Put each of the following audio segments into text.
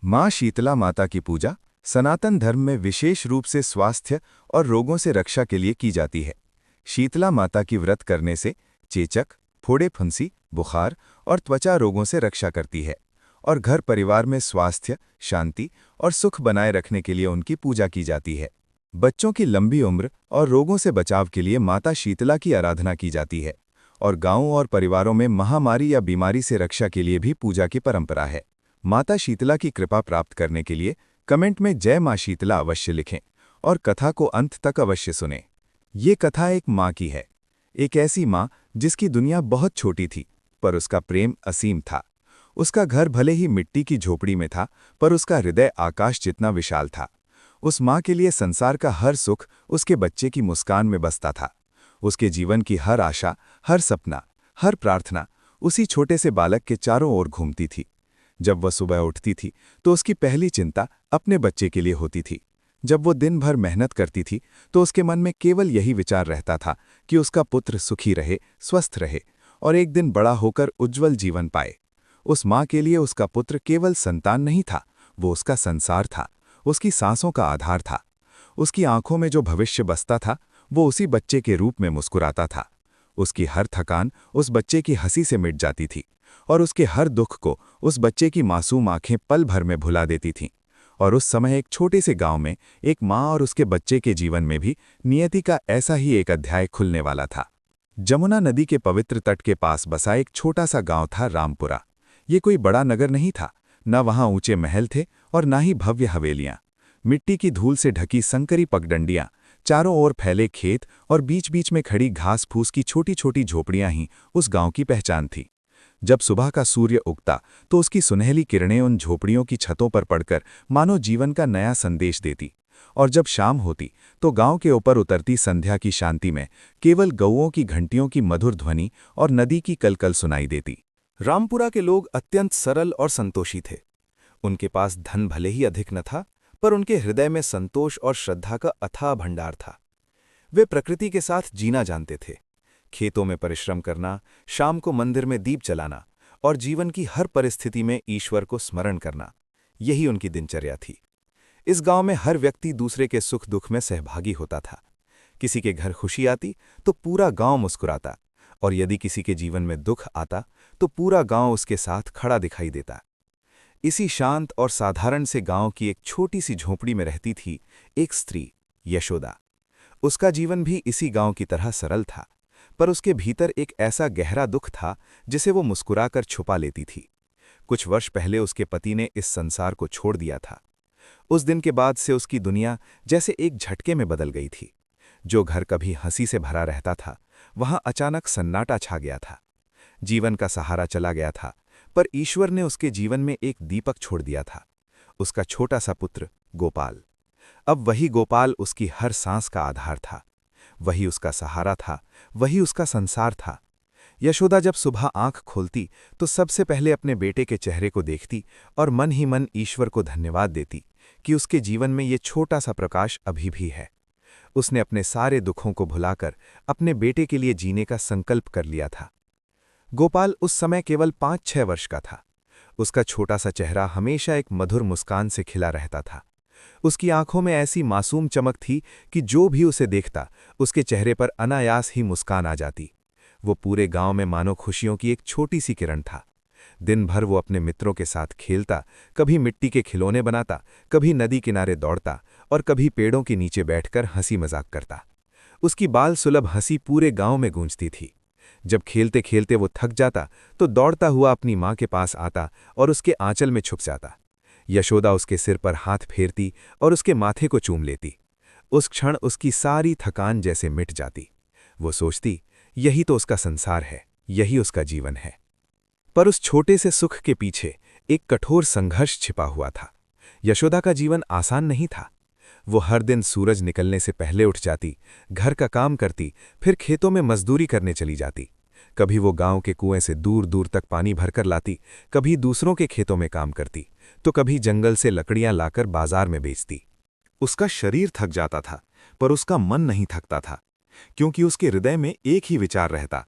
माँ शीतला माता की पूजा सनातन धर्म में विशेष रूप से स्वास्थ्य और रोगों से रक्षा के लिए की जाती है। शीतला माता की व्रत करने से चेचक, फोड़े फुंसी, बुखार और त्वचा रोगों से रक्षा करती है और घर परिवार में स्वास्थ्य, शांति और सुख बनाए रखने के लिए उनकी पूजा की जाती है। बच्चों की लंबी उम्र और रोगों से बचाव के लिए माता शीतला की आराधना की जाती है और गांवों और परिवारों में महामारी या बीमारी से रक्षा के लिए भी पूजा की परंपरा है। माता शीतला की कृपा प्राप्त करने के लिए कमेंट में जय मां शीतला अवश्य लिखें और कथा को अंत तक अवश्य सुनें। ये कथा एक माँ की है, एक ऐसी माँ जिसकी दुनिया बहुत छोटी थी पर उसका प्रेम असीम था। उसका घर भले ही मिट्टी की झोपड़ी में था पर उसका हृदय आकाश जितना विशाल था। उस माँ के लिए संसार का हर सुख उसके बच्चे की मुस्कान में बसता था। उसके जीवन की हर आशा, हर सपना, हर प्रार्थना उसी छोटे से बालक के चारों ओर घूमती थी। जब वह सुबह उठती थी तो उसकी पहली चिंता अपने बच्चे के लिए होती थी। जब वो दिन भर मेहनत करती थी तो उसके मन में केवल यही विचार रहता था कि उसका पुत्र सुखी रहे, स्वस्थ रहे और एक दिन बड़ा होकर उज्जवल जीवन पाए। उस माँ के लिए उसका पुत्र केवल संतान नहीं था, वो उसका संसार था, उसकी सांसों का आधार था। उसकी आंखों में जो भविष्य बसता था वो उसी बच्चे के रूप में मुस्कुराता था। उसकी हर थकान उस बच्चे की हंसी से मिट जाती थी और उसके हर दुख को उस बच्चे की मासूम आंखें पल भर में भुला देती थीं। और उस समय एक छोटे से गांव में एक माँ और उसके बच्चे के जीवन में भी नियति का ऐसा ही एक अध्याय खुलने वाला था। जमुना नदी के पवित्र तट के पास बसा एक छोटा सा गांव था रामपुरा। ये कोई बड़ा नगर नहीं था, न वहां ऊंचे महल थे और न ही भव्य हवेलियां। मिट्टी की धूल से ढकी संकरी पगडंडियां, चारों ओर फैले खेत और बीच बीच में खड़ी घास फूस की छोटी छोटी झोपड़ियां ही उस गांव की पहचान थी। जब सुबह का सूर्य उगता तो उसकी सुनहली किरणें उन झोपड़ियों की छतों पर पड़कर मानो जीवन का नया संदेश देती, और जब शाम होती तो गांव के ऊपर उतरती संध्या की शांति में केवल गौओं की घंटियों की मधुर ध्वनि और नदी की कलकल सुनाई देती। रामपुरा के लोग अत्यंत सरल और संतोषी थे। उनके पास धन भले ही अधिक न था, पर उनके हृदय में संतोष और श्रद्धा का अथाह भंडार था। वे प्रकृति के साथ जीना जानते थे, खेतों में परिश्रम करना, शाम को मंदिर में दीप जलाना और जीवन की हर परिस्थिति में ईश्वर को स्मरण करना, यही उनकी दिनचर्या थी। इस गांव में हर व्यक्ति दूसरे के सुख दुख में सहभागी होता था। किसी के घर खुशी आती तो पूरा गांव मुस्कुराता, और यदि किसी के जीवन में दुख आता तो पूरा गांव उसके साथ खड़ा दिखाई देता। इसी शांत और साधारण से गांव की एक छोटी सी झोंपड़ी में रहती थी एक स्त्री, यशोदा। उसका जीवन भी इसी गांव की तरह सरल था, पर उसके भीतर एक ऐसा गहरा दुख था जिसे वो मुस्कुराकर छुपा लेती थी। कुछ वर्ष पहले उसके पति ने इस संसार को छोड़ दिया था। उस दिन के बाद से उसकी दुनिया जैसे एक झटके में बदल गई थी। जो घर कभी हंसी से भरा रहता था, वहां अचानक सन्नाटा छा गया था। जीवन का सहारा चला गया था, पर ईश्वर ने उसके जीवन में एक दीपक छोड़ दिया था, उसका छोटा सा पुत्र गोपाल। अब वही गोपाल उसकी हर सांस का आधार था, वही उसका सहारा था, वही उसका संसार था। यशोदा जब सुबह आंख खोलती तो सबसे पहले अपने बेटे के चेहरे को देखती और मन ही मन ईश्वर को धन्यवाद देती कि उसके जीवन में ये छोटा सा प्रकाश अभी भी है। उसने अपने सारे दुखों को भुलाकर अपने बेटे के लिए जीने का संकल्प कर लिया था। गोपाल उस समय केवल 5-6 वर्ष का था। उसका छोटा सा चेहरा हमेशा एक मधुर मुस्कान से खिला रहता था। उसकी आंखों में ऐसी मासूम चमक थी कि जो भी उसे देखता उसके चेहरे पर अनायास ही मुस्कान आ जाती। वो पूरे गांव में मानो खुशियों की एक छोटी सी किरण था। दिन भर वो अपने मित्रों के साथ खेलता, कभी मिट्टी के खिलौने बनाता, कभी नदी किनारे दौड़ता और कभी पेड़ों के नीचे बैठकर हंसी मजाक करता। उसकी बाल सुलभ हंसी पूरे गांव में गूंजती थी। जब खेलते खेलते वो थक जाता तो दौड़ता हुआ अपनी माँ के पास आता और उसके आंचल में छुप जाता। यशोदा उसके सिर पर हाथ फेरती और उसके माथे को चूम लेती। उस क्षण उसकी सारी थकान जैसे मिट जाती। वो सोचती, यही तो उसका संसार है, यही उसका जीवन है। पर उस छोटे से सुख के पीछे एक कठोर संघर्ष छिपा हुआ था। यशोदा का जीवन आसान नहीं था। वो हर दिन सूरज निकलने से पहले उठ जाती, घर का काम करती, फिर खेतों में मजदूरी करने चली जाती। कभी वो गांव के कुएं से दूर दूर तक पानी भरकर लाती, कभी दूसरों के खेतों में काम करती, तो कभी जंगल से लकड़ियां लाकर बाजार में बेचती। उसका शरीर थक जाता था, पर उसका मन नहीं थकता था, क्योंकि उसके हृदय में एक ही विचार रहता,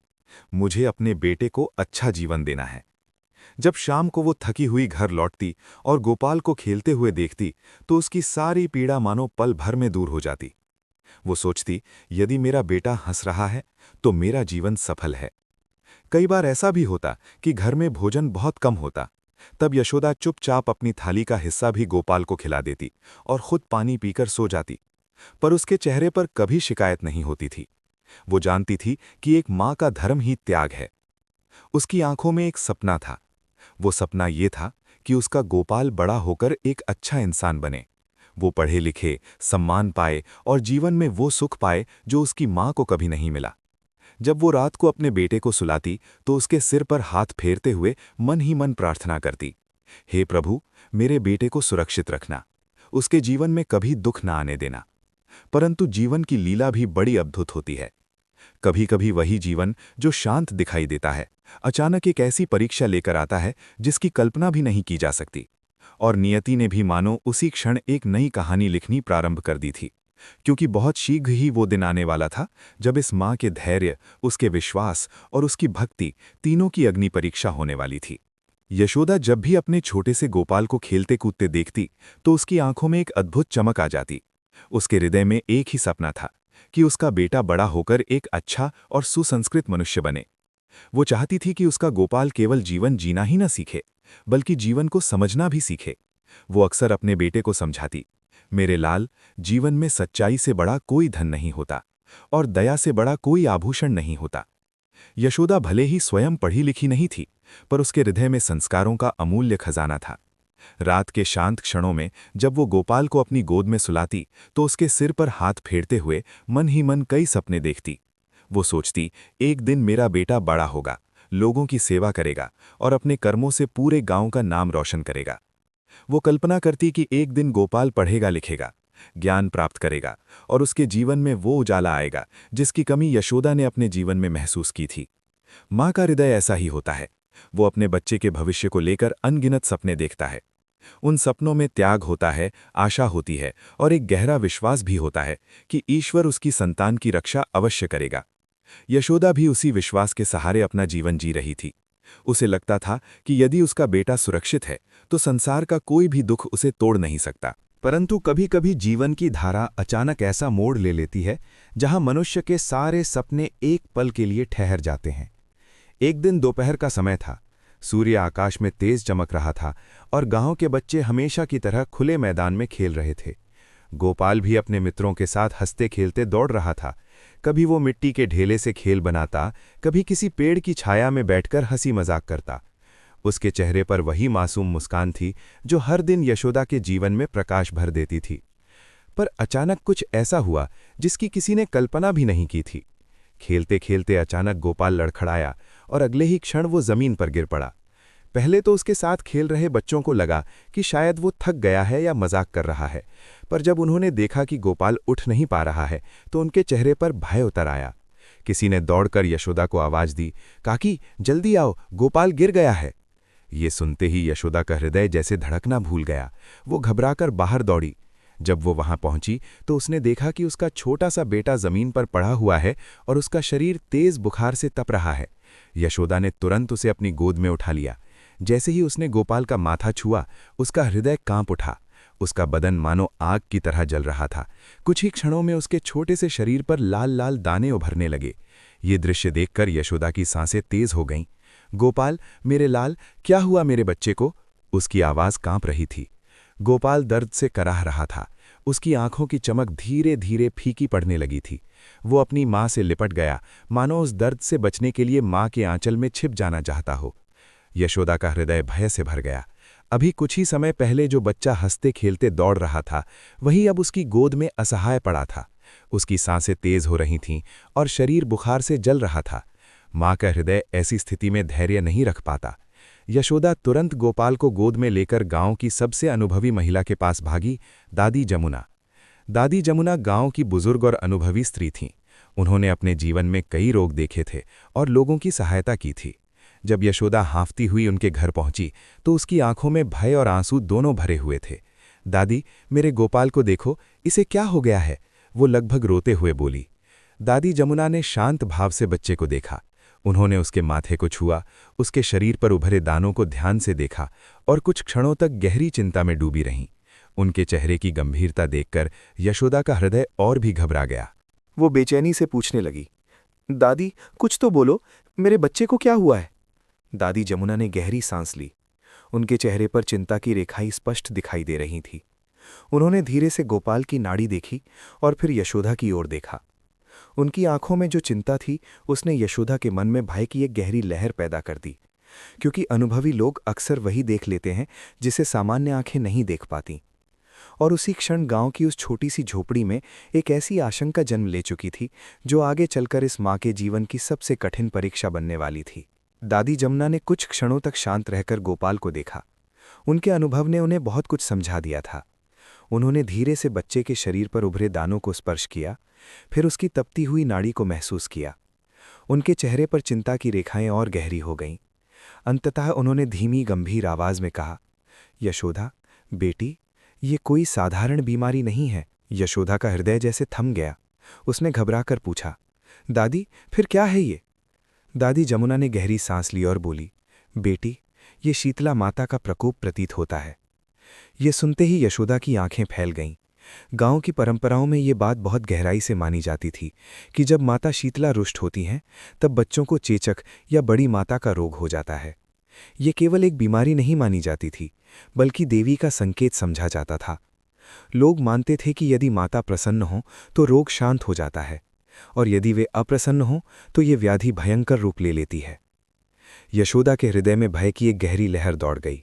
मुझे अपने बेटे को अच्छा जीवन देना है। जब शाम को वो थकी हुई घर लौटती और गोपाल को खेलते हुए देखती तो उसकी सारी पीड़ा मानो पल भर में दूर हो जाती। वो सोचती, यदि मेरा बेटा हंस रहा है तो मेरा जीवन सफल है। कई बार ऐसा भी होता कि घर में भोजन बहुत कम होता। तब यशोदा चुपचाप अपनी थाली का हिस्सा भी गोपाल को खिला देती और खुद पानी पीकर सो जाती। पर उसके चेहरे पर कभी शिकायत नहीं होती थी। वो जानती थी कि एक माँ का धर्म ही त्याग है। उसकी आंखों में एक सपना था। वो सपना ये था कि उसका गोपाल बड़ा होकर एक अच्छा इंसान बने। वो पढ़े लिखे, सम्मान पाए और जीवन में वो सुख पाए जो उसकी माँ को कभी नहीं मिला। जब वो रात को अपने बेटे को सुलाती तो उसके सिर पर हाथ फेरते हुए मन ही मन प्रार्थना करती, हे प्रभु, मेरे बेटे को सुरक्षित रखना, उसके जीवन में कभी दुख ना आने देना। परंतु जीवन की लीला भी बड़ी अद्भुत होती है। कभी कभी वही जीवन जो शांत दिखाई देता है अचानक एक ऐसी परीक्षा लेकर आता है जिसकी कल्पना भी नहीं की जा सकती। और नियति ने भी मानो उसी क्षण एक नई कहानी लिखनी प्रारंभ कर दी थी, क्योंकि बहुत शीघ्र ही वो दिन आने वाला था जब इस माँ के धैर्य, उसके विश्वास और उसकी भक्ति तीनों की अग्नि परीक्षा होने वाली थी। यशोदा जब भी अपने छोटे से गोपाल को खेलते कूदते देखती तो उसकी आंखों में एक अद्भुत चमक आ जाती। उसके हृदय में एक ही सपना था कि उसका बेटा बड़ा होकर एक अच्छा और सुसंस्कृत मनुष्य बने। वो चाहती थी कि उसका गोपाल केवल जीवन जीना ही न सीखे, बल्कि जीवन को समझना भी सीखे। वो अक्सर अपने बेटे को समझाती, मेरे लाल, जीवन में सच्चाई से बड़ा कोई धन नहीं होता और दया से बड़ा कोई आभूषण नहीं होता। यशोदा भले ही स्वयं पढ़ी लिखी नहीं थी, पर उसके हृदय में संस्कारों का अमूल्य खजाना था। रात के शांत क्षणों में जब वो गोपाल को अपनी गोद में सुलाती तो उसके सिर पर हाथ फेरते हुए मन ही मन कई सपने देखती। वो सोचती, एक दिन मेरा बेटा बड़ा होगा, लोगों की सेवा करेगा और अपने कर्मों से पूरे गांव का नाम रोशन करेगा। वो कल्पना करती कि एक दिन गोपाल पढ़ेगा लिखेगा, ज्ञान प्राप्त करेगा और उसके जीवन में वो उजाला आएगा जिसकी कमी यशोदा ने अपने जीवन में महसूस की थी। माँ का हृदय ऐसा ही होता है। वो अपने बच्चे के भविष्य को लेकर अनगिनत सपने देखता है। उन सपनों में त्याग होता है, आशा होती है और एक गहरा विश्वास भी होता है कि ईश्वर उसकी संतान की रक्षा अवश्य करेगा। यशोदा भी उसी विश्वास के सहारे अपना जीवन जी रही थी। उसे लगता था कि यदि उसका बेटा सुरक्षित है तो संसार का कोई भी दुख उसे तोड़ नहीं सकता। परंतु कभी कभी जीवन की धारा अचानक ऐसा मोड़ ले लेती है जहां मनुष्य के सारे सपने एक पल के लिए ठहर जाते हैं। एक दिन दोपहर का समय था। सूर्य आकाश में तेज चमक रहा था और गांव के बच्चे हमेशा की तरह खुले मैदान में खेल रहे थे। गोपाल भी अपने मित्रों के साथ हंसते खेलते दौड़ रहा था। कभी वो मिट्टी के ढेले से खेल बनाता, कभी किसी पेड़ की छाया में बैठकर हंसी मजाक करता। उसके चेहरे पर वही मासूम मुस्कान थी जो हर दिन यशोदा के जीवन में प्रकाश भर देती थी। पर अचानक कुछ ऐसा हुआ जिसकी किसी ने कल्पना भी नहीं की थी। खेलते खेलते अचानक गोपाल लड़खड़ाया और अगले ही क्षण वो जमीन पर गिर पड़ा। पहले तो उसके साथ खेल रहे बच्चों को लगा कि शायद वो थक गया है या मजाक कर रहा है, पर जब उन्होंने देखा कि गोपाल उठ नहीं पा रहा है तो उनके चेहरे पर भय उतर आया। किसी ने दौड़कर यशोदा को आवाज दी, काकी जल्दी आओ, गोपाल गिर गया है। ये सुनते ही यशोदा का हृदय जैसे धड़कना भूल गया। वो घबराकर बाहर दौड़ी। जब वो वहां पहुंची तो उसने देखा कि उसका छोटा सा बेटा जमीन पर पड़ा हुआ है और उसका शरीर तेज बुखार से तप रहा है। यशोदा ने तुरंत उसे अपनी गोद में उठा लिया। जैसे ही उसने गोपाल का माथा छुआ, उसका हृदय कांप उठा। उसका बदन मानो आग की तरह जल रहा था। कुछ ही क्षणों में उसके छोटे से शरीर पर लाल लाल दाने उभरने लगे। ये दृश्य देखकर यशोदा की सांसें तेज हो गईं। गोपाल, मेरे लाल, क्या हुआ मेरे बच्चे को? उसकी आवाज कांप रही थी। गोपाल दर्द से कराह रहा था। उसकी आंखों की चमक धीरे धीरे फीकी पड़ने लगी थी। वो अपनी माँ से लिपट गया, मानो उस दर्द से बचने के लिए माँ के आंचल में छिप जाना चाहता हो। यशोदा का हृदय भय से भर गया। अभी कुछ ही समय पहले जो बच्चा हंसते खेलते दौड़ रहा था, वही अब उसकी गोद में असहाय पड़ा था। उसकी सांसें तेज हो रही थीं और शरीर बुखार से जल रहा था। माँ का हृदय ऐसी स्थिति में धैर्य नहीं रख पाता। यशोदा तुरंत गोपाल को गोद में लेकर गांव की सबसे अनुभवी महिला के पास भागी, दादी जमुना। दादी जमुना गांव की बुजुर्ग और अनुभवी स्त्री थीं। उन्होंने अपने जीवन में कई रोग देखे थे और लोगों की सहायता की थी। जब यशोदा हांफती हुई उनके घर पहुंची तो उसकी आंखों में भय और आंसू दोनों भरे हुए थे। दादी, मेरे गोपाल को देखो, इसे क्या हो गया है? वो लगभग रोते हुए बोली। दादी जमुना ने शांत भाव से बच्चे को देखा। उन्होंने उसके माथे को छुआ, उसके शरीर पर उभरे दानों को ध्यान से देखा और कुछ क्षणों तक गहरी चिंता में डूबी रहीं। उनके चेहरे की गंभीरता देखकर यशोदा का हृदय और भी घबरा गया। वो बेचैनी से पूछने लगी, दादी कुछ तो बोलो, मेरे बच्चे को क्या हुआ है? दादी जमुना ने गहरी सांस ली। उनके चेहरे पर चिंता की रेखाएं स्पष्ट दिखाई दे रही थीं। उन्होंने धीरे से गोपाल की नाड़ी देखी और फिर यशोदा की ओर देखा। उनकी आंखों में जो चिंता थी उसने यशोदा के मन में भय की एक गहरी लहर पैदा कर दी, क्योंकि अनुभवी लोग अक्सर वही देख लेते हैं जिसे सामान्य आंखें नहीं देख पाती। और उसी क्षण गांव की उस छोटी सी झोपड़ी में एक ऐसी आशंका जन्म ले चुकी थी जो आगे चलकर इस माँ के जीवन की सबसे कठिन परीक्षा बनने वाली थी। दादी जमुना ने कुछ क्षणों तक शांत रहकर गोपाल को देखा। उनके अनुभव ने उन्हें बहुत कुछ समझा दिया था। उन्होंने धीरे से बच्चे के शरीर पर उभरे दानों को स्पर्श किया, फिर उसकी तपती हुई नाड़ी को महसूस किया। उनके चेहरे पर चिंता की रेखाएं और गहरी हो गईं। अंततः उन्होंने धीमी गंभीर आवाज में कहा, यशोदा बेटी, ये कोई साधारण बीमारी नहीं है। यशोदा का हृदय जैसे थम गया। उसने घबराकर पूछा, दादी फिर क्या है ये? दादी जमुना ने गहरी सांस ली और बोली, बेटी, ये शीतला माता का प्रकोप प्रतीत होता है। ये सुनते ही यशोदा की आंखें फैल गईं। गांव की परंपराओं में ये बात बहुत गहराई से मानी जाती थी कि जब माता शीतला रुष्ट होती हैं तब बच्चों को चेचक या बड़ी माता का रोग हो जाता है। ये केवल एक बीमारी नहीं मानी जाती थी, बल्कि देवी का संकेत समझा जाता था। लोग मानते थे कि यदि माता प्रसन्न हो तो रोग शांत हो जाता है, और यदि वे अप्रसन्न हो तो ये व्याधि भयंकर रूप ले लेती है। यशोदा के हृदय में भय की एक गहरी लहर दौड़ गई।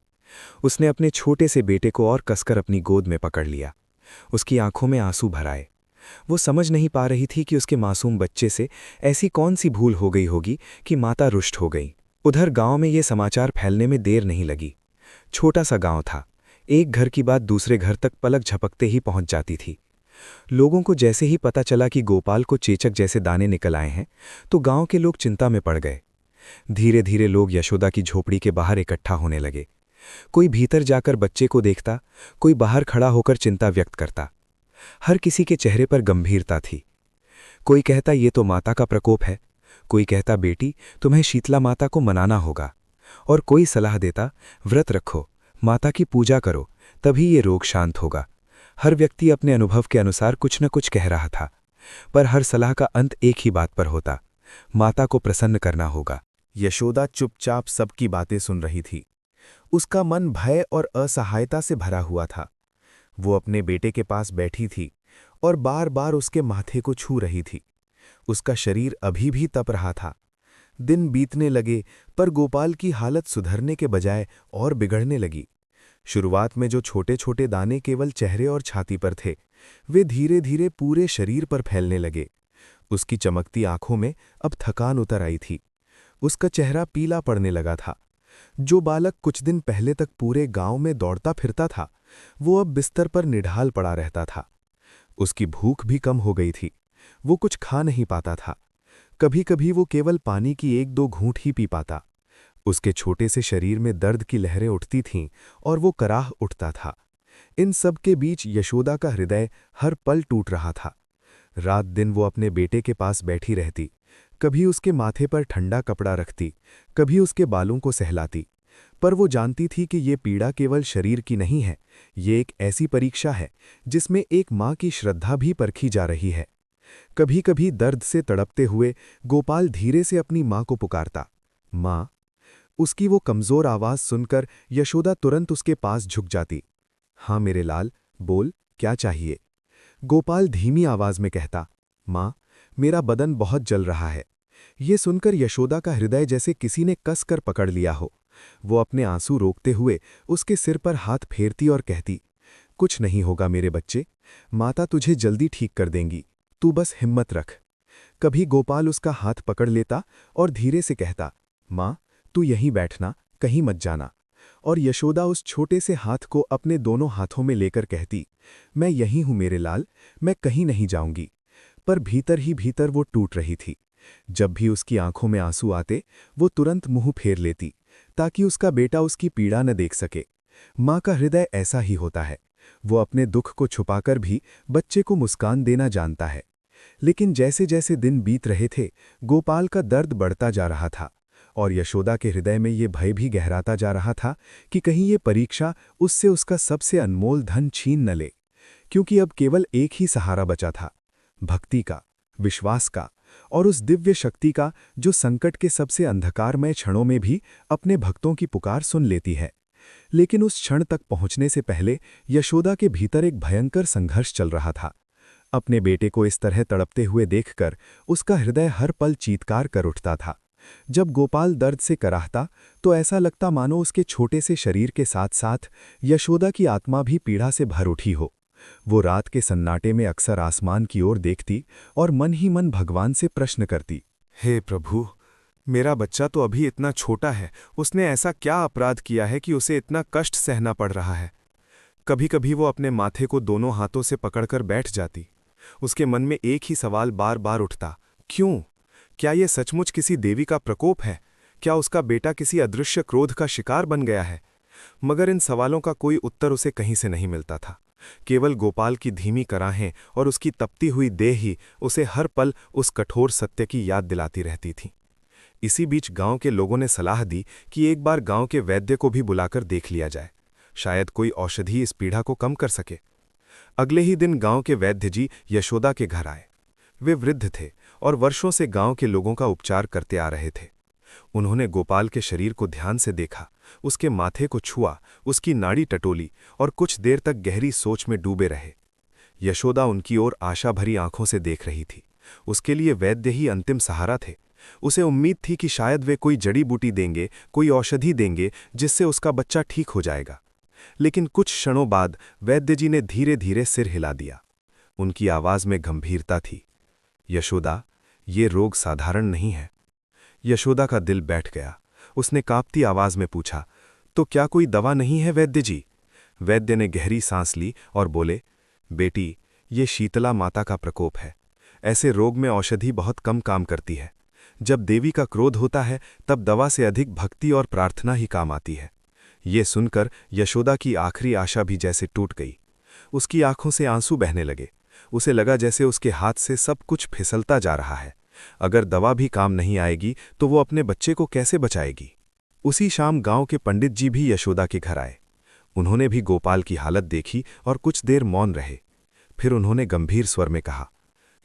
उसने अपने छोटे से बेटे को और कसकर अपनी गोद में पकड़ लिया। उसकी आंखों में आंसू भर आए। वो समझ नहीं पा रही थी कि उसके मासूम बच्चे से ऐसी कौन सी भूल हो गई होगी कि माता रुष्ट हो गई। उधर गांव में ये समाचार फैलने में देर नहीं लगी। छोटा सा गांव था। एक घर की बात दूसरे घर तक पलक झपकते ही पहुंच जाती थी। लोगों को जैसे ही पता चला कि गोपाल को चेचक जैसे दाने निकल आए हैं, तो गांव के लोग चिंता में पड़ गए। धीरे धीरे लोग यशोदा की झोपड़ी के बाहर इकट्ठा होने लगे। कोई भीतर जाकर बच्चे को देखता, कोई बाहर खड़ा होकर चिंता व्यक्त करता। हर किसी के चेहरे पर गंभीरता थी। कोई कहता ये तो माता का प्रकोप है, कोई कहता बेटी तुम्हें शीतला माता को मनाना होगा, और कोई सलाह देता व्रत रखो, माता की पूजा करो, तभी ये रोग शांत होगा। हर व्यक्ति अपने अनुभव के अनुसार कुछ न कुछ कह रहा था, पर हर सलाह का अंत एक ही बात पर होता, माता को प्रसन्न करना होगा। यशोदा चुपचाप सबकी बातें सुन रही थी। उसका मन भय और असहायता से भरा हुआ था। वो अपने बेटे के पास बैठी थी और बार बार उसके माथे को छू रही थी। उसका शरीर अभी भी तप रहा था। दिन बीतने लगे, पर गोपाल की हालत सुधरने के बजाय और बिगड़ने लगी। शुरुआत में जो छोटे छोटे दाने केवल चेहरे और छाती पर थे, वे धीरे धीरे पूरे शरीर पर फैलने लगे। उसकी चमकती आंखों में अब थकान उतर आई थी। उसका चेहरा पीला पड़ने लगा था। जो बालक कुछ दिन पहले तक पूरे गांव में दौड़ता फिरता था, वो अब बिस्तर पर निढाल पड़ा रहता था। उसकी भूख भी कम हो गई थी। वो कुछ खा नहीं पाता था। कभी कभी वो केवल पानी की एक दो घूंट ही पी पाता। उसके छोटे से शरीर में दर्द की लहरें उठती थीं और वो कराह उठता था। इन सब के बीच यशोदा का हृदय हर पल टूट रहा था। रात दिन वो अपने बेटे के पास बैठी रहती, कभी उसके माथे पर ठंडा कपड़ा रखती, कभी उसके बालों को सहलाती, पर वो जानती थी कि ये पीड़ा केवल शरीर की नहीं है, ये एक ऐसी परीक्षा है जिसमें एक माँ की श्रद्धा भी परखी जा रही है। कभी कभी दर्द से तड़पते हुए गोपाल धीरे से अपनी माँ को पुकारता, माँ। उसकी वो कमजोर आवाज सुनकर यशोदा तुरंत उसके पास झुक जाती। हाँ मेरे लाल, बोल, क्या चाहिए? गोपाल धीमी आवाज में कहता, माँ, मेरा बदन बहुत जल रहा है। ये सुनकर यशोदा का हृदय जैसे किसी ने कस कर पकड़ लिया हो। वो अपने आंसू रोकते हुए उसके सिर पर हाथ फेरती और कहती, कुछ नहीं होगा मेरे बच्चे, माता तुझे जल्दी ठीक कर देंगी, तू बस हिम्मत रख। कभी गोपाल उसका हाथ पकड़ लेता और धीरे से कहता, माँ, तू यहीं बैठना, कहीं मत जाना। और यशोदा उस छोटे से हाथ को अपने दोनों हाथों में लेकर कहती, मैं यहीं हूं मेरे लाल, मैं कहीं नहीं जाऊंगी। पर भीतर ही भीतर वो टूट रही थी। जब भी उसकी आंखों में आंसू आते, वो तुरंत मुंह फेर लेती, ताकि उसका बेटा उसकी पीड़ा न देख सके। माँ का हृदय ऐसा ही होता है। वो अपने दुख को छुपाकर भी बच्चे को मुस्कान देना जानता है। लेकिन जैसे जैसे दिन बीत रहे थे, गोपाल का दर्द बढ़ता जा रहा था और यशोदा के हृदय में ये भय भी गहराता जा रहा था कि कहीं ये परीक्षा उससे उसका सबसे अनमोल धन छीन न ले, क्योंकि अब केवल एक ही सहारा बचा था, भक्ति का, विश्वास का और उस दिव्य शक्ति का जो संकट के सबसे अंधकारमय क्षणों में भी अपने भक्तों की पुकार सुन लेती है। लेकिन उस क्षण तक पहुंचने से पहले यशोदा के भीतर एक भयंकर संघर्ष चल रहा था। अपने बेटे को इस तरह तड़पते हुए देखकर उसका हृदय हर पल चीत्कार कर उठता था। जब गोपाल दर्द से कराहता तो ऐसा लगता मानो उसके छोटे से शरीर के साथ साथ यशोदा की आत्मा भी पीड़ा से भर उठी हो। वो रात के सन्नाटे में अक्सर आसमान की ओर देखती और मन ही मन भगवान से प्रश्न करती, हे प्रभु, मेरा बच्चा तो अभी इतना छोटा है, उसने ऐसा क्या अपराध किया है कि उसे इतना कष्ट सहना पड़ रहा है। कभी कभी वो अपने माथे को दोनों हाथों से पकड़कर बैठ जाती। उसके मन में एक ही सवाल बार बार उठता, क्यों? क्या ये सचमुच किसी देवी का प्रकोप है? क्या उसका बेटा किसी अदृश्य क्रोध का शिकार बन गया है? मगर इन सवालों का कोई उत्तर उसे कहीं से नहीं मिलता था। केवल गोपाल की धीमी कराहें और उसकी तपती हुई देह ही उसे हर पल उस कठोर सत्य की याद दिलाती रहती थी। इसी बीच गांव के लोगों ने सलाह दी कि एक बार गांव के वैद्य को भी बुलाकर देख लिया जाए, शायद कोई औषधि इस पीड़ा को कम कर सके। अगले ही दिन गांव के वैद्य जी यशोदा के घर आए। वे वृद्ध थे और वर्षों से गांव के लोगों का उपचार करते आ रहे थे। उन्होंने गोपाल के शरीर को ध्यान से देखा, उसके माथे को छुआ, उसकी नाड़ी टटोली और कुछ देर तक गहरी सोच में डूबे रहे। यशोदा उनकी ओर आशा भरी आंखों से देख रही थी। उसके लिए वैद्य ही अंतिम सहारा थे। उसे उम्मीद थी कि शायद वे कोई जड़ी बूटी देंगे, कोई औषधि देंगे जिससे उसका बच्चा ठीक हो जाएगा। लेकिन कुछ क्षणों बाद वैद्य जी ने धीरे धीरे सिर हिला दिया। उनकी आवाज में गंभीरता थी, यशोदा, ये रोग साधारण नहीं है। यशोदा का दिल बैठ गया। उसने कांपती आवाज में पूछा, तो क्या कोई दवा नहीं है वैद्य जी? वैद्य ने गहरी सांस ली और बोले, बेटी, ये शीतला माता का प्रकोप है। ऐसे रोग में औषधि बहुत कम काम करती है। जब देवी का क्रोध होता है तब दवा से अधिक भक्ति और प्रार्थना ही काम आती है। ये सुनकर यशोदा की आखिरी आशा भी जैसे टूट गई। उसकी आंखों से आंसू बहने लगे। उसे लगा जैसे उसके हाथ से सब कुछ फिसलता जा रहा है। अगर दवा भी काम नहीं आएगी तो वो अपने बच्चे को कैसे बचाएगी? उसी शाम गांव के पंडित जी भी यशोदा के घर आए। उन्होंने भी गोपाल की हालत देखी और कुछ देर मौन रहे। फिर उन्होंने गंभीर स्वर में कहा,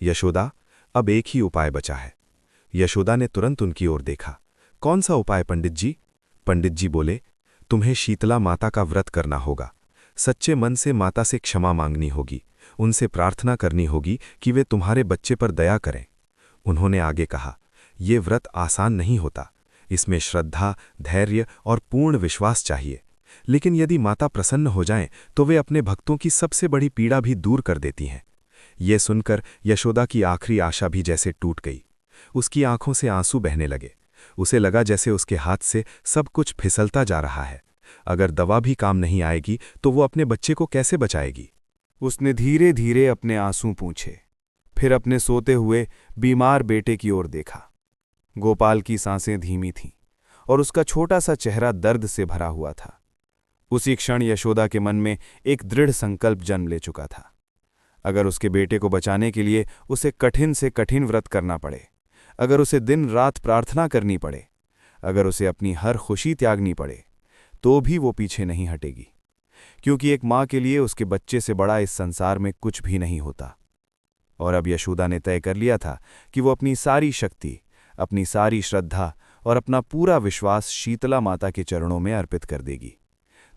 यशोदा, अब एक ही उपाय बचा है। यशोदा ने तुरंत उनकी ओर देखा। कौन सा उपाय पंडित जी? पंडित जी बोले, तुम्हें शीतला माता का व्रत करना होगा। सच्चे मन से माता से क्षमा मांगनी होगी, उनसे प्रार्थना करनी होगी कि वे तुम्हारे बच्चे पर दया करें। उन्होंने आगे कहा, ये व्रत आसान नहीं होता। इसमें श्रद्धा, धैर्य और पूर्ण विश्वास चाहिए। लेकिन यदि माता प्रसन्न हो जाएं तो वे अपने भक्तों की सबसे बड़ी पीड़ा भी दूर कर देती हैं। ये सुनकर यशोदा की आखिरी आशा भी जैसे टूट गई। उसकी आंखों से आंसू बहने लगे। उसे लगा जैसे उसके हाथ से सब कुछ फिसलता जा रहा है। अगर दवा भी काम नहीं आएगी तो वो अपने बच्चे को कैसे बचाएगी? उसने धीरे धीरे अपने आंसू पूंछे, फिर अपने सोते हुए बीमार बेटे की ओर देखा। गोपाल की सांसें धीमी थीं और उसका छोटा सा चेहरा दर्द से भरा हुआ था। उसी क्षण यशोदा के मन में एक दृढ़ संकल्प जन्म ले चुका था। अगर उसके बेटे को बचाने के लिए उसे कठिन से कठिन व्रत करना पड़े, अगर उसे दिन रात प्रार्थना करनी पड़े, अगर उसे अपनी हर खुशी त्यागनी पड़े, तो भी वो पीछे नहीं हटेगी। क्योंकि एक माँ के लिए उसके बच्चे से बड़ा इस संसार में कुछ भी नहीं होता। और अब यशोदा ने तय कर लिया था कि वो अपनी सारी शक्ति, अपनी सारी श्रद्धा और अपना पूरा विश्वास शीतला माता के चरणों में अर्पित कर देगी,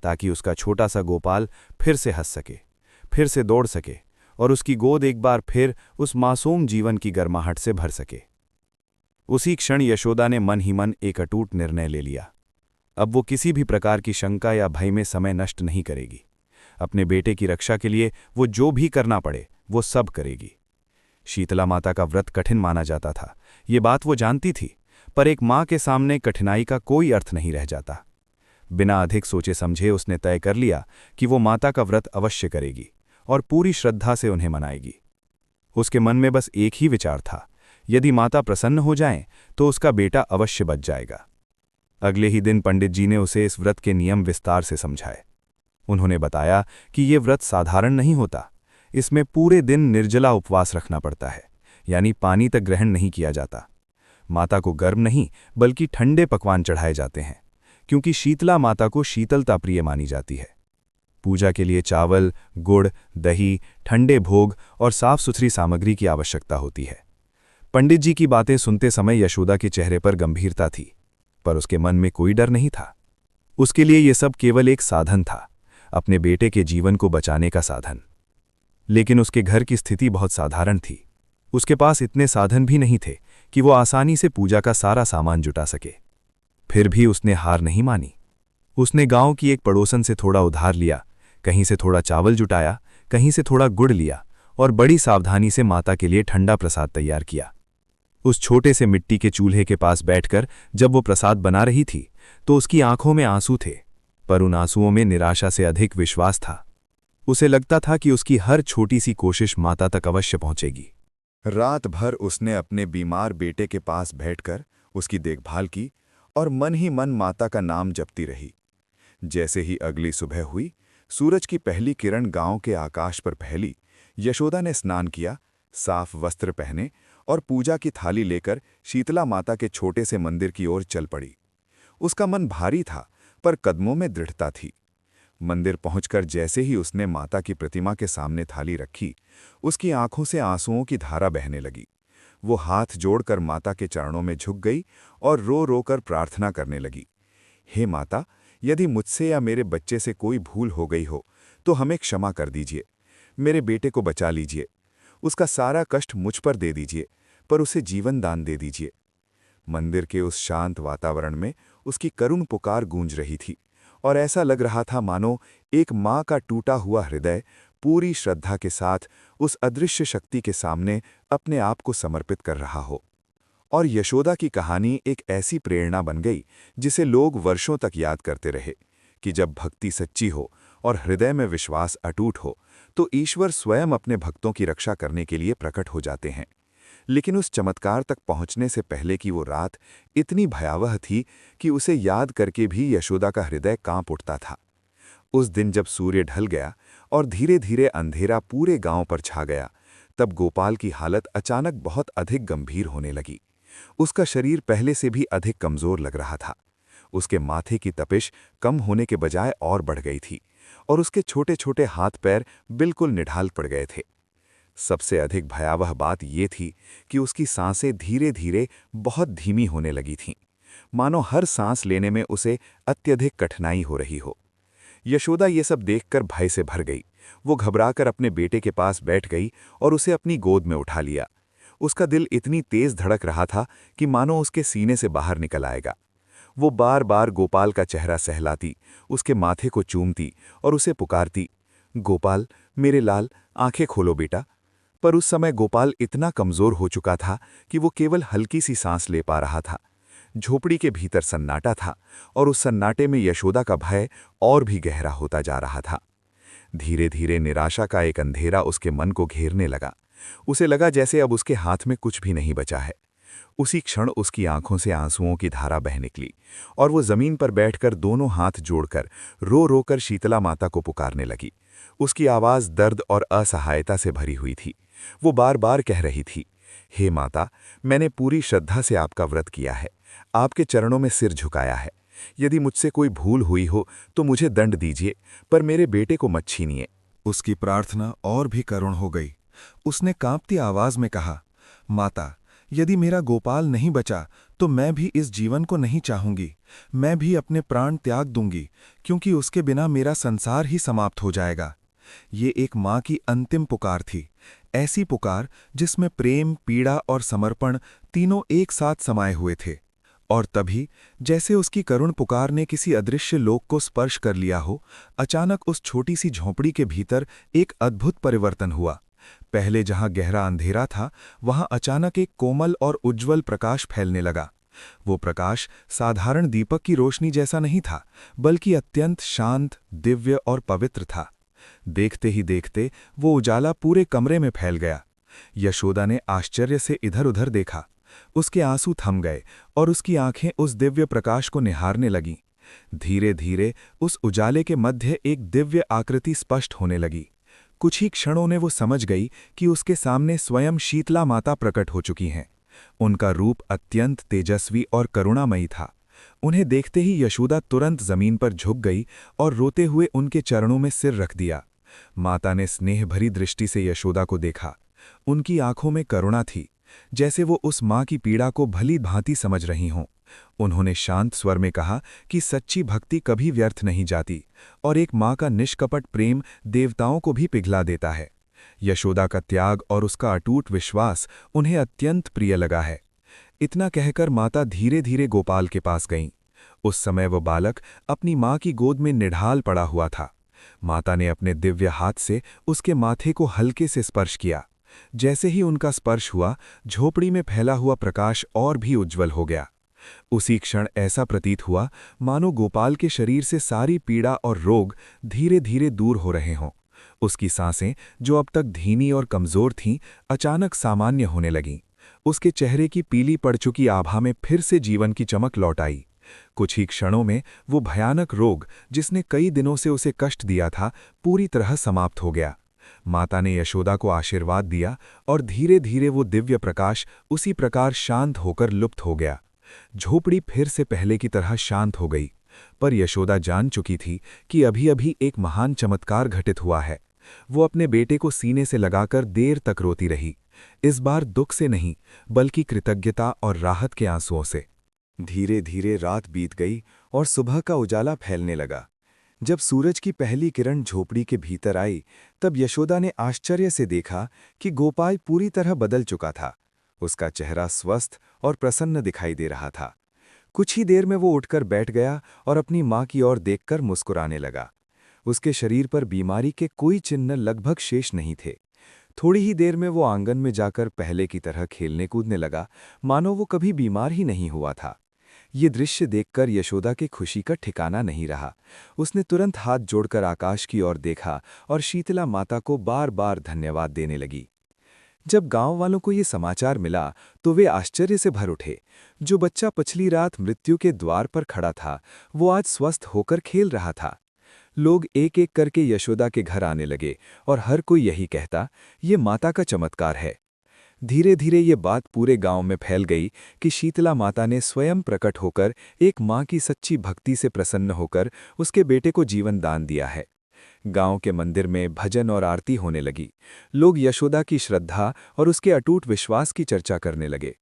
ताकि उसका छोटा सा गोपाल फिर से हंस सके, फिर से दौड़ सके और उसकी गोद एक बार फिर उस मासूम जीवन की गर्माहट से भर सके। उसी क्षण यशोदा ने मन ही मन एक अटूट निर्णय ले लिया। अब वो किसी भी प्रकार की शंका या भय में समय नष्ट नहीं करेगी। अपने बेटे की रक्षा के लिए वो जो भी करना पड़े वो सब करेगी। शीतला माता का व्रत कठिन माना जाता था, ये बात वो जानती थी, पर एक माँ के सामने कठिनाई का कोई अर्थ नहीं रह जाता। बिना अधिक सोचे समझे उसने तय कर लिया कि वो माता का व्रत अवश्य करेगी और पूरी श्रद्धा से उन्हें मनाएगी। उसके मन में बस एक ही विचार था, यदि माता प्रसन्न हो जाएं तो उसका बेटा अवश्य बच जाएगा। अगले ही दिन पंडित जी ने उसे इस व्रत के नियम विस्तार से समझाए। उन्होंने बताया कि ये व्रत साधारण नहीं होता। इसमें पूरे दिन निर्जला उपवास रखना पड़ता है, यानी पानी तक ग्रहण नहीं किया जाता। माता को गर्म नहीं बल्कि ठंडे पकवान चढ़ाए जाते हैं, क्योंकि शीतला माता को शीतलता प्रिय मानी जाती है। पूजा के लिए चावल, गुड़, दही, ठंडे भोग और साफ सुथरी सामग्री की आवश्यकता होती है। पंडित जी की बातें सुनते समय यशोदा के चेहरे पर गंभीरता थी, पर उसके मन में कोई डर नहीं था। उसके लिए ये सब केवल एक साधन था, अपने बेटे के जीवन को बचाने का साधन। लेकिन उसके घर की स्थिति बहुत साधारण थी। उसके पास इतने साधन भी नहीं थे कि वो आसानी से पूजा का सारा सामान जुटा सके। फिर भी उसने हार नहीं मानी। उसने गांव की एक पड़ोसन से थोड़ा उधार लिया, कहीं से थोड़ा चावल जुटाया, कहीं से थोड़ा गुड़ लिया और बड़ी सावधानी से माता के लिए ठंडा प्रसाद तैयार किया। उस छोटे से मिट्टी के चूल्हे के पास बैठकर जब वो प्रसाद बना रही थी तो उसकी आंखों में आंसू थे, पर उन आंसुओं में निराशा से अधिक विश्वास था। उसे लगता था कि उसकी हर छोटी सी कोशिश माता तक अवश्य पहुंचेगी। रात भर उसने अपने बीमार बेटे के पास बैठकर उसकी देखभाल की और मन ही मन माता का नाम जपती रही। जैसे ही अगली सुबह हुई, सूरज की पहली किरण गांव के आकाश पर फैली, यशोदा ने स्नान किया, साफ वस्त्र पहने और पूजा की थाली लेकर शीतला माता के छोटे से मंदिर की ओर चल पड़ी। उसका मन भारी था, पर कदमों में दृढ़ता थी। मंदिर पहुंचकर जैसे ही उसने माता की प्रतिमा के सामने थाली रखी, उसकी आंखों से आंसुओं की धारा बहने लगी। वो हाथ जोड़कर माता के चरणों में झुक गई और रो रो कर प्रार्थना करने लगी। हे माता, यदि मुझसे या मेरे बच्चे से कोई भूल हो गई हो तो हमें क्षमा कर दीजिए। मेरे बेटे को बचा लीजिए। उसका सारा कष्ट मुझ पर दे दीजिए, पर उसे जीवन दान दे दीजिए। मंदिर के उस शांत वातावरण में उसकी करुण पुकार गूंज रही थी और ऐसा लग रहा था मानो एक माँ का टूटा हुआ हृदय पूरी श्रद्धा के साथ उस अदृश्य शक्ति के सामने अपने आप को समर्पित कर रहा हो। और यशोदा की कहानी एक ऐसी प्रेरणा बन गई जिसे लोग वर्षों तक याद करते रहे कि जब भक्ति सच्ची हो और हृदय में विश्वास अटूट हो तो ईश्वर स्वयं अपने भक्तों की रक्षा करने के लिए प्रकट हो जाते हैं। लेकिन उस चमत्कार तक पहुंचने से पहले की वो रात इतनी भयावह थी कि उसे याद करके भी यशोदा का हृदय कांप उठता था। उस दिन जब सूर्य ढल गया और धीरे धीरे अंधेरा पूरे गांव पर छा गया, तब गोपाल की हालत अचानक बहुत अधिक गंभीर होने लगी। उसका शरीर पहले से भी अधिक कमजोर लग रहा था। उसके माथे की तपिश कम होने के बजाय और बढ़ गई थी और उसके छोटे छोटे हाथ पैर बिल्कुल निढाल पड़ गए थे। सबसे अधिक भयावह बात ये थी कि उसकी सांसें धीरे धीरे बहुत धीमी होने लगी थीं, मानो हर सांस लेने में उसे अत्यधिक कठिनाई हो रही हो। यशोदा ये सब देखकर भय से भर गई। वो घबराकर अपने बेटे के पास बैठ गई और उसे अपनी गोद में उठा लिया। उसका दिल इतनी तेज धड़क रहा था कि मानो उसके सीने से बाहर निकल आएगा। वो बार बार गोपाल का चेहरा सहलाती, उसके माथे को चूमती और उसे पुकारती, गोपाल, मेरे लाल, आंखें खोलो बेटा। पर उस समय गोपाल इतना कमजोर हो चुका था कि वो केवल हल्की सी सांस ले पा रहा था। झोपड़ी के भीतर सन्नाटा था और उस सन्नाटे में यशोदा का भय और भी गहरा होता जा रहा था। धीरे धीरे निराशा का एक अंधेरा उसके मन को घेरने लगा। उसे लगा जैसे अब उसके हाथ में कुछ भी नहीं बचा है। उसी क्षण उसकी आंखों से आंसुओं की धारा बह निकली और वो जमीन पर बैठकर दोनों हाथ जोड़कर रो रो कर शीतला माता को पुकारने लगी। उसकी आवाज दर्द और असहायता से भरी हुई थी। वो बार बार कह रही थी, हे माता, मैंने पूरी श्रद्धा से आपका व्रत किया है, आपके चरणों में सिर झुकाया है। यदि मुझसे कोई भूल हुई हो तो मुझे दंड दीजिए, पर मेरे बेटे को मत छीनिए। उसकी प्रार्थना और भी करुण हो गई। उसने कांपती आवाज में कहा, माता, यदि मेरा गोपाल नहीं बचा तो मैं भी इस जीवन को नहीं चाहूंगी। मैं भी अपने प्राण त्याग दूंगी, क्योंकि उसके बिना मेरा संसार ही समाप्त हो जाएगा। ये एक माँ की अंतिम पुकार थी, ऐसी पुकार जिसमें प्रेम, पीड़ा और समर्पण तीनों एक साथ समाये हुए थे। और तभी, जैसे उसकी करुण पुकार ने किसी अदृश्य लोक को स्पर्श कर लिया हो, अचानक उस छोटी सी झोंपड़ी के भीतर एक अद्भुत परिवर्तन हुआ। पहले जहां गहरा अंधेरा था, वहां अचानक एक कोमल और उज्ज्वल प्रकाश फैलने लगा। वो प्रकाश साधारण दीपक की रोशनी जैसा नहीं था, बल्कि अत्यंत शांत, दिव्य और पवित्र था। देखते ही देखते वो उजाला पूरे कमरे में फैल गया। यशोदा ने आश्चर्य से इधर-उधर देखा। उसके आंसू थम गए और उसकी आंखें उस दिव्य प्रकाश को निहारने लगीं। धीरे धीरे उस उजाले के मध्य एक दिव्य आकृति स्पष्ट होने लगी। कुछ ही क्षणों में वो समझ गई कि उसके सामने स्वयं शीतला माता प्रकट हो चुकी हैं। उनका रूप अत्यंत तेजस्वी और करुणामयी था। उन्हें देखते ही यशोदा तुरंत जमीन पर झुक गई और रोते हुए उनके चरणों में सिर रख दिया। माता ने स्नेह भरी दृष्टि से यशोदा को देखा। उनकी आंखों में करुणा थी, जैसे वो उस माँ की पीड़ा को भली भांति समझ रही हों। उन्होंने शांत स्वर में कहा कि सच्ची भक्ति कभी व्यर्थ नहीं जाती और एक माँ का निष्कपट प्रेम देवताओं को भी पिघला देता है। यशोदा का त्याग और उसका अटूट विश्वास उन्हें अत्यंत प्रिय लगा है। इतना कहकर माता धीरे धीरे गोपाल के पास गईं। उस समय वह बालक अपनी माँ की गोद में निढाल पड़ा हुआ था। माता ने अपने दिव्य हाथ से उसके माथे को हल्के से स्पर्श किया। जैसे ही उनका स्पर्श हुआ, झोपड़ी में फैला हुआ प्रकाश और भी उज्जवल हो गया। उसी क्षण ऐसा प्रतीत हुआ मानो गोपाल के शरीर से सारी पीड़ा और रोग धीरे धीरे दूर हो रहे हों। उसकी सांसें, जो अब तक धीमी और कमजोर थीं, अचानक सामान्य होने लगीं। उसके चेहरे की पीली पड़ चुकी आभा में फिर से जीवन की चमक लौट आई। कुछ ही क्षणों में वो भयानक रोग, जिसने कई दिनों से उसे कष्ट दिया था, पूरी तरह समाप्त हो गया। माता ने यशोदा को आशीर्वाद दिया और धीरे धीरे वो दिव्य प्रकाश उसी प्रकार शांत होकर लुप्त हो गया। झोपड़ी फिर से पहले की तरह शांत हो गई, पर यशोदा जान चुकी थी कि अभी अभी एक महान चमत्कार घटित हुआ है। वो अपने बेटे को सीने से लगाकर देर तक रोती रही, इस बार दुख से नहीं बल्कि कृतज्ञता और राहत के आंसुओं से। धीरे धीरे रात बीत गई और सुबह का उजाला फैलने लगा। जब सूरज की पहली किरण झोपड़ी के भीतर आई, तब यशोदा ने आश्चर्य से देखा कि गोपाल पूरी तरह बदल चुका था। उसका चेहरा स्वस्थ और प्रसन्न दिखाई दे रहा था। कुछ ही देर में वो उठकर बैठ गया और अपनी माँ की ओर देखकर मुस्कुराने लगा। उसके शरीर पर बीमारी के कोई चिन्ह लगभग शेष नहीं थे। थोड़ी ही देर में वो आंगन में जाकर पहले की तरह खेलने कूदने लगा, मानो वो कभी बीमार ही नहीं हुआ था। ये दृश्य देखकर यशोदा की खुशी का ठिकाना नहीं रहा। उसने तुरंत हाथ जोड़कर आकाश की ओर देखा और शीतला माता को बार बार धन्यवाद देने लगी। जब गांव वालों को ये समाचार मिला तो वे आश्चर्य से भर उठे। जो बच्चा पिछली रात मृत्यु के द्वार पर खड़ा था, वो आज स्वस्थ होकर खेल रहा था। लोग एक एक करके यशोदा के घर आने लगे और हर कोई यही कहता, ये माता का चमत्कार है। धीरे धीरे ये बात पूरे गांव में फैल गई कि शीतला माता ने स्वयं प्रकट होकर एक माँ की सच्ची भक्ति से प्रसन्न होकर उसके बेटे को जीवन दान दिया है। गांव के मंदिर में भजन और आरती होने लगी। लोग यशोदा की श्रद्धा और उसके अटूट विश्वास की चर्चा करने लगे।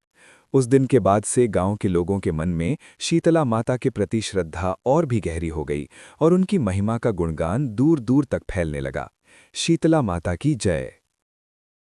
उस दिन के बाद से गांव के लोगों के मन में शीतला माता के प्रति श्रद्धा और भी गहरी हो गई और उनकी महिमा का गुणगान दूर दूर तक फैलने लगा। शीतला माता की जय।